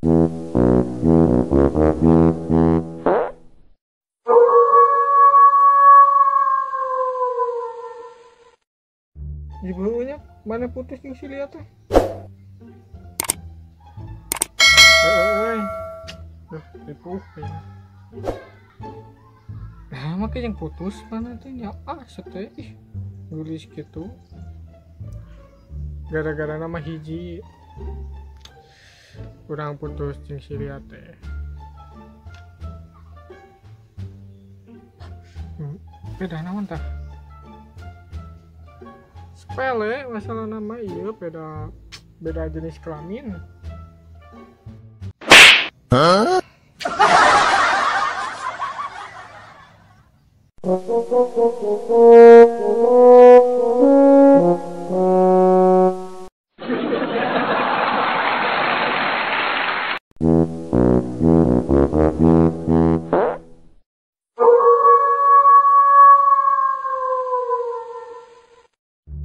Ibunya mana putus nih si lihat teh. Tipu ya. Nah, makanya yang putus mana teh ya teh nulis gitu. Gara-gara nama hiji kurang putus jeung si lihat teh. Beda naon tah? Sepele masalah nama iya beda jenis kelamin. Hah?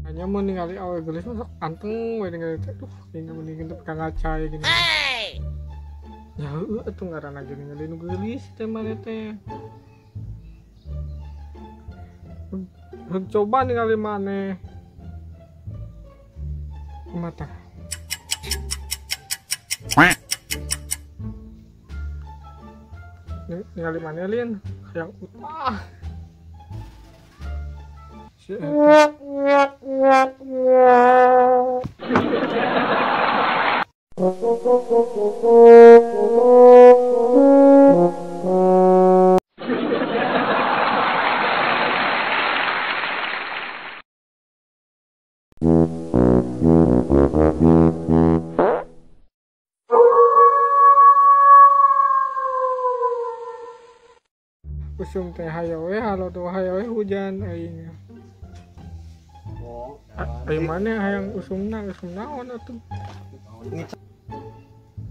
Hanya mau ningali awal gelis masuk anteng we ningali teh. Duh, ini mending teu ngaca gini. Ya heueuh atuh ngaranna ge ningali nu geulis teh mane teh. Coba ningali maneh. Mata. Ningali maneh Lin, yang utah. Usum teh hayo we halo tuh hayo we hujan aing. Aing mana hayang usum naon atuh.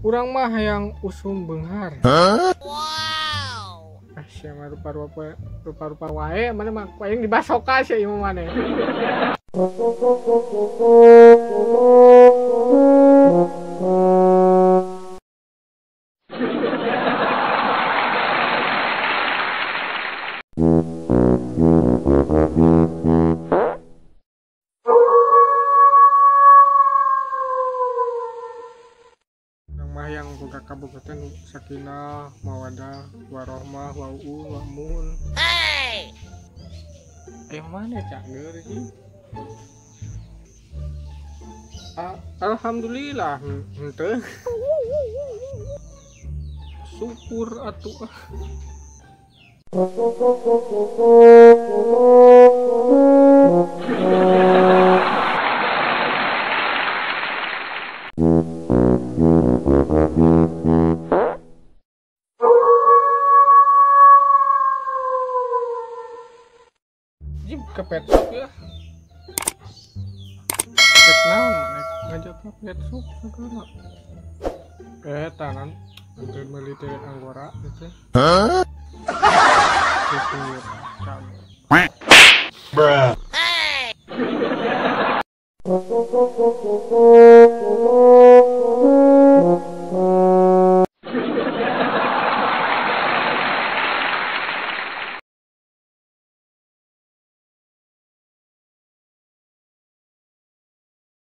Urang mah hayang usum beunghar. Wow. Sia mah rupa-rupa wae mana mah aing dibasoka sia ieu maneh. Yang boga kabogotan sakinah mawadah warohmah wa'u wa'mun. Hey, mana cak geur sih? Alhamdulillah henteu. Syukur atuh. Jim ke pet shop ya. Pet naon mana ngajak ke pet shop segala. Tanan untuk meuli teh anggora gitu. Hah?